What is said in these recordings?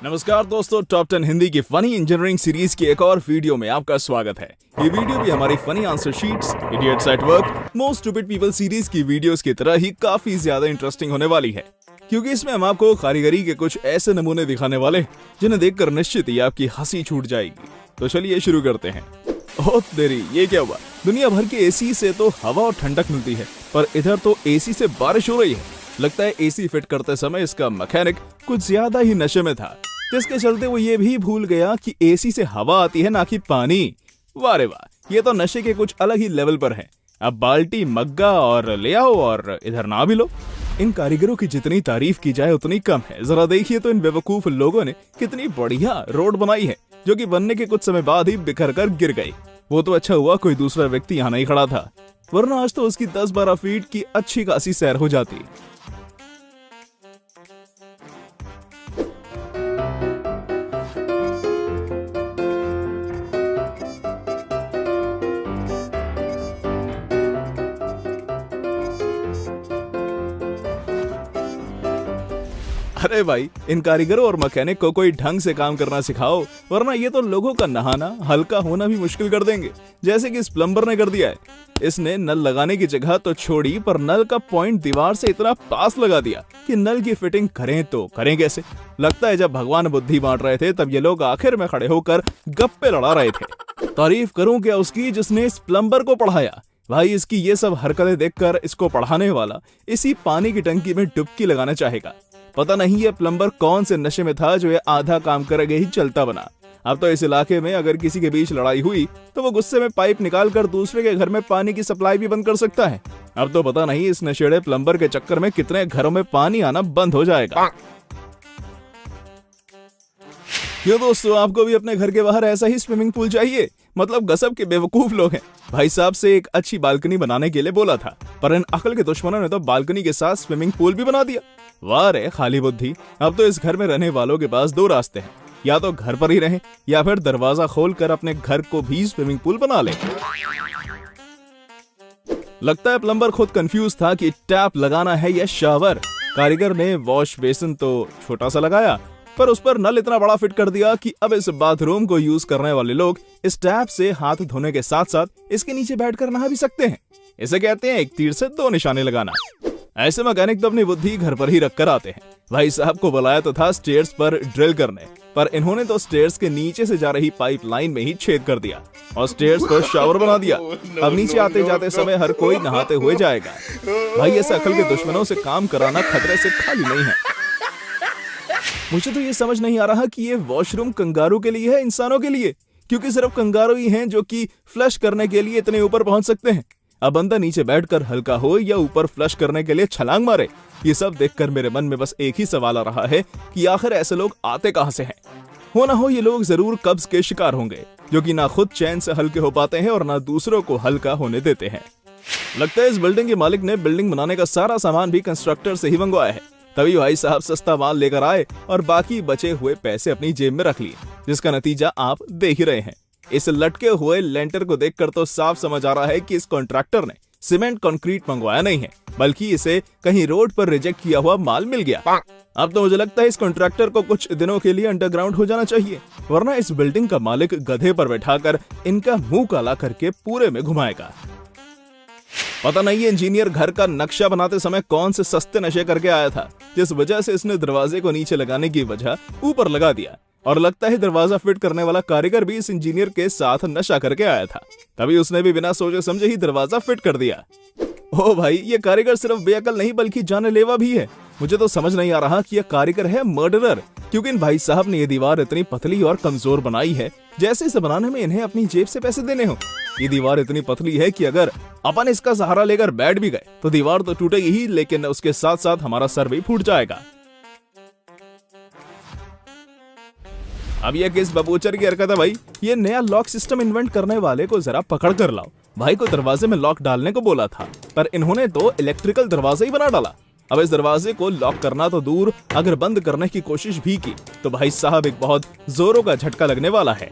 नमस्कार दोस्तों, टॉप 10 हिंदी की फनी इंजीनियरिंग सीरीज की एक और वीडियो में आपका स्वागत है। ये वीडियो भी हमारी funny answer sheets, idiots at work, most stupid people series की वीडियोस की तरह ही काफी ज्यादा इंटरेस्टिंग होने वाली है, क्योंकि इसमें हम आपको कारीगरी के कुछ ऐसे नमूने दिखाने वाले हैं जिन्हें देखकर निश्चित ही आपकी हंसी छूट जाएगी। तो चलिए शुरू करते हैं। ओह तेरी, ये क्या हुआ? दुनिया भर के एसी से तो हवा और ठंडक मिलती है, पर इधर तो एसी से बारिश हो रही है। लगता है एसी फिट करते समय इसका मैकेनिक कुछ ज्यादा ही नशे में था, जिसके चलते वो ये भी भूल गया कि एसी से हवा आती है ना कि पानी। वाह रे वाह, ये तो नशे के कुछ अलग ही लेवल पर है। अब बाल्टी मग्गा और ले आओ और इधर ना भी लो। इन कारीगरों की जितनी तारीफ की जाए उतनी कम है। जरा देखिए तो इन बेवकूफ लोगों ने कितनी बढ़िया रोड बनाई है, जो कि बनने के कुछ समय बाद ही बिखर कर गिर गई। वो तो अच्छा हुआ कोई दूसरा व्यक्ति यहाँ नहीं खड़ा था, वरना आज तो उसकी 10-12 फीट की अच्छी खासी सैर हो जाती। अरे भाई, इन कारीगरों और मैकेनिक को कोई ढंग से काम करना सिखाओ, वरना ये तो लोगों का नहाना हल्का होना भी मुश्किल कर देंगे, जैसे कि इस प्लम्बर ने कर दिया है। इसने नल लगाने की जगह तो छोड़ी, पर नल का पॉइंट दीवार से इतना पास लगा दिया कि नल की फिटिंग करें तो करें कैसे। लगता है जब भगवान बुद्धि बांट रहे थे तब ये लोग आखिर में खड़े होकर गप्पे लड़ा रहे थे। तारीफ करूं क्या उसकी जिसने इस प्लम्बर को पढ़ाया। भाई, इसकी ये सब हरकतें देखकर इसको पढ़ाने वाला इसी पानी की टंकी में डुबकी लगाना चाहेगा। पता नहीं ये प्लम्बर कौन से नशे में था जो ये आधा काम करके ही चलता बना। अब तो इस इलाके में अगर किसी के बीच लड़ाई हुई तो वो गुस्से में पाइप निकालकर दूसरे के घर में पानी की सप्लाई भी बंद कर सकता है। अब तो पता नहीं इस नशेड़े प्लम्बर के चक्कर में कितने घरों में पानी आना बंद हो जाएगा। क्यों दोस्तों, आपको भी अपने घर के बाहर ऐसा ही स्विमिंग पूल चाहिए? मतलब गजब के बेवकूफ लोग हैं। भाई साहब से एक अच्छी बालकनी बनाने के लिए बोला था, पर इन अकल के दुश्मनों ने तो बालकनी के साथ स्विमिंग पूल भी बना दिया। वाह रे खाली बुद्धि। अब तो इस घर में रहने वालों के पास दो रास्ते हैं, या तो घर पर ही रहें या फिर दरवाजा खोलकर अपने घर को भी स्विमिंग पूल बना लें। लगता है प्लम्बर खुद कंफ्यूज था कि टैप लगाना है या शावर। कारीगर ने वॉश बेसिन तो छोटा सा लगाया, पर उस पर नल इतना बड़ा फिट कर दिया कि अब इस बाथरूम को यूज करने वाले लोग इस टैप से हाथ धोने के साथ साथ इसके नीचे बैठकर नहा भी सकते हैं। इसे कहते हैं एक तीर से दो निशाने लगाना। ऐसे मैकेनिक तो अपनी बुद्धि घर पर ही रख कर आते हैं। भाई साहब को बुलाया तो था स्टेयर्स पर ड्रिल करने, पर इन्होंने तो स्टेयर्स के नीचे से जा रही पाइपलाइन में ही छेद कर दिया और स्टेयर्स पर शावर बना दिया। अब नीचे आते जाते समय हर कोई नहाते हुए जाएगा। भाई, ऐसे अकल के दुश्मनों से काम कराना खतरे से खाली नहीं है। मुझे तो ये समझ नहीं आ रहा कि ये वॉशरूम कंगारू के लिए है इंसानों के लिए, क्योंकि सिर्फ कंगारू ही हैं जो कि फ्लश करने के लिए इतने ऊपर पहुंच सकते हैं। अब बंदा नीचे बैठकर हल्का हो या ऊपर फ्लश करने के लिए छलांग मारे। ये सब देखकर मेरे मन में बस एक ही सवाल आ रहा है कि आखिर ऐसे लोग आते कहां से हैं। हो ना हो ये लोग जरूर कब्ज के शिकार होंगे, जो कि ना खुद चैन से हल्के हो पाते हैं और ना दूसरों को हल्का होने देते हैं। लगता है इस बिल्डिंग के मालिक ने बिल्डिंग बनाने का सारा सामान भी कंस्ट्रक्टर से ही मंगवाया है, तभी भाई साहब सस्ता माल लेकर आए और बाकी बचे हुए पैसे अपनी जेब में रख लिए, जिसका नतीजा आप देख ही रहे हैं। इस लटके हुए लेंटर को देखकर तो साफ समझ आ रहा है कि इस कॉन्ट्रैक्टर ने सीमेंट कंक्रीट मंगवाया नहीं है, बल्कि इसे कहीं रोड पर रिजेक्ट किया हुआ माल मिल गया। अब तो मुझे लगता है इस कॉन्ट्रैक्टर को कुछ दिनों के लिए अंडरग्राउंड हो जाना चाहिए, वरना इस बिल्डिंग का मालिक गधे पर बैठाकर इनका मुंह काला करके पूरे में घुमाएगा। पता नहीं इंजीनियर घर का नक्शा बनाते समय कौन से सस्ते नशे करके आया था, जिस वजह से इसने दरवाजे को नीचे लगाने की वजह ऊपर लगा दिया। और लगता है दरवाजा फिट करने वाला कारीगर भी इस इंजीनियर के साथ नशा करके आया था, तभी उसने भी बिना सोचे समझे ही दरवाजा फिट कर दिया। ओ भाई, ये कारीगर सिर्फ बेअकल नहीं बल्कि जानलेवा भी है। मुझे तो समझ नहीं आ रहा कि यह कारीगर है मर्डरर, क्योंकि इन भाई साहब ने ये दीवार इतनी पतली और कमजोर बनाई है जैसे इसे बनाने में इन्हें अपनी जेब से पैसे देने हो। ये दीवार इतनी पतली है कि अगर अपन इसका सहारा लेकर बैठ भी गए तो दीवार तो टूटेगी ही, लेकिन उसके साथ साथ हमारा सर भी फूट जाएगा। अब ये किस बबूचर की हरकत है भाई? ये नया लॉक सिस्टम इन्वेंट करने वाले को जरा पकड़ कर लाओ। भाई को दरवाजे में लॉक डालने को बोला था, पर इन्होंने तो इलेक्ट्रिकल दरवाजा ही बना डाला। अब इस दरवाजे को लॉक करना तो दूर, अगर बंद करने की कोशिश भी की तो भाई साहब एक बहुत जोरों का झटका लगने वाला है।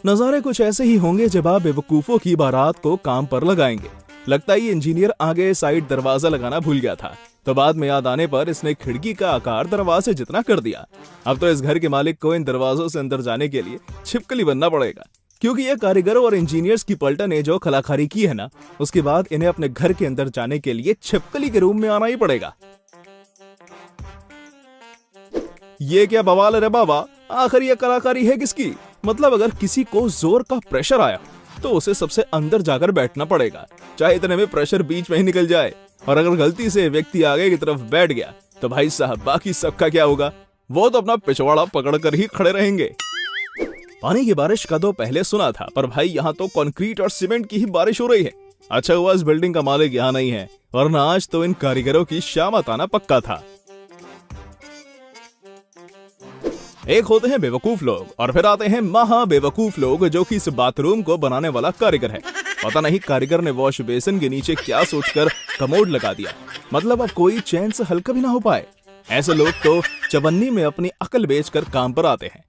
नजारे कुछ ऐसे ही होंगे जब आप बेवकूफों की बारात को काम पर लगाएंगे। लगता है ये इंजीनियर आगे साइड दरवाजा लगाना भूल गया था, तो बाद में याद आने पर इसने खिड़की का आकार दरवाजे जितना कर दिया। अब तो इस घर के मालिक को इन दरवाजों से अंदर जाने के लिए छिपकली बनना पड़ेगा, क्योंकि ये कारीगरों और इंजीनियर्स की पलटन ने जो कलाकारी की है ना, उसके बाद इन्हें अपने घर के अंदर जाने के लिए छिपकली के रूम में आना ही पड़ेगा। ये क्या बवाल है रे बाबा, आखिर ये कलाकारी है किसकी? मतलब अगर किसी को जोर का प्रेशर आया तो उसे सबसे अंदर जाकर बैठना पड़ेगा, चाहे इतने में प्रेशर बीच में ही निकल जाए। और अगर गलती से व्यक्ति आगे की तरफ बैठ गया तो भाई साहब बाकी सबका क्या होगा? वो तो अपना पिछवाड़ा पकड़कर ही खड़े रहेंगे। पानी की बारिश का तो पहले सुना था, पर भाई यहाँ तो कंक्रीट और सीमेंट की ही बारिश हो रही है। अच्छा हुआ इस बिल्डिंग का मालिक यहाँ नहीं है, वरना आज तो इन कारीगरों की शामत आना पक्का था। एक होते हैं बेवकूफ लोग और फिर आते हैं महा बेवकूफ लोग, जो कि इस बाथरूम को बनाने वाला कारीगर है। पता नहीं कारीगर ने वॉश बेसिन के नीचे क्या सोचकर कमोड लगा दिया, मतलब अब कोई चैन से हल्का भी ना हो पाए। ऐसे लोग तो चवन्नी में अपनी अकल बेचकर काम पर आते हैं।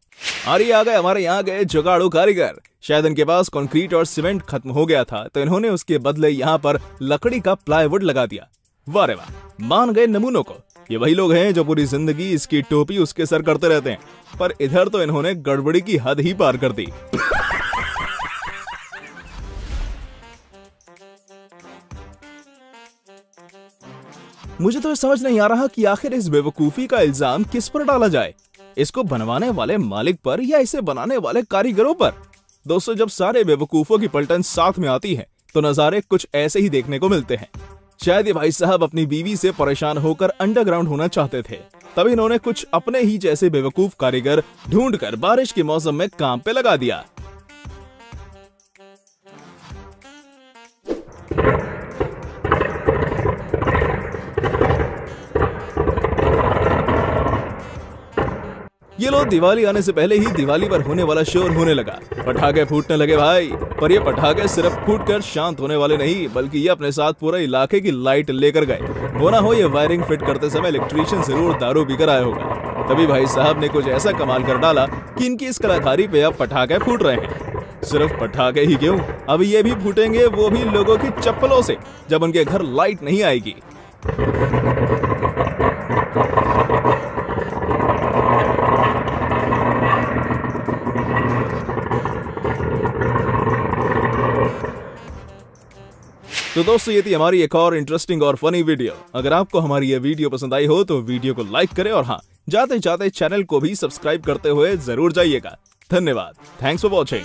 अरे आ गए हमारे यहाँ गए जुगाड़ू कारीगर। शायद इनके पास कंक्रीट और सीमेंट खत्म हो गया था, तो इन्होंने उसके बदले यहाँ पर लकड़ी का प्लाईवुड लगा दिया। वाह रे वाह, मान गए नमूनों को। ये वही लोग हैं जो पूरी जिंदगी इसकी टोपी उसके सर करते रहते हैं, पर इधर तो इन्होंने गड़बड़ी की हद ही पार कर दी। मुझे तो समझ नहीं आ रहा कि आखिर इस बेवकूफी का इल्जाम किस पर डाला जाए, इसको बनवाने वाले मालिक पर या इसे बनाने वाले कारीगरों पर। दोस्तों, जब सारे बेवकूफों की पलटन साथ में आती है तो नजारे कुछ ऐसे ही देखने को मिलते हैं। शायद ये भाई साहब अपनी बीवी से परेशान होकर अंडरग्राउंड होना चाहते थे, तभी इन्होंने कुछ अपने ही जैसे बेवकूफ कारीगर ढूंढकर बारिश के मौसम में काम पे लगा दिया। ये लो, दिवाली आने से पहले ही दिवाली पर होने वाला शोर होने लगा। पटाखे फूटने लगे भाई, पर ये पटाखे सिर्फ फूटकर शांत होने वाले नहीं, बल्कि ये अपने साथ पूरे इलाके की लाइट लेकर गए। हो ना हो ये वायरिंग फिट करते समय इलेक्ट्रीशियन जरूर दारू पीकर आया होगा, तभी भाई साहब ने कुछ ऐसा कमाल कर डाला कि इनकी इस कलाकारी पे अब पटाखे फूट रहे हैं। सिर्फ पटाखे ही क्यों, अब ये भी फूटेंगे, वो भी लोगों की चप्पलों से, जब उनके घर लाइट नहीं आएगी। तो दोस्तों, ये थी हमारी एक और इंटरेस्टिंग और फनी वीडियो। अगर आपको हमारी ये वीडियो पसंद आई हो तो वीडियो को लाइक करें और हाँ, जाते जाते चैनल को भी सब्सक्राइब करते हुए जरूर जाइएगा। धन्यवाद। Thanks for watching.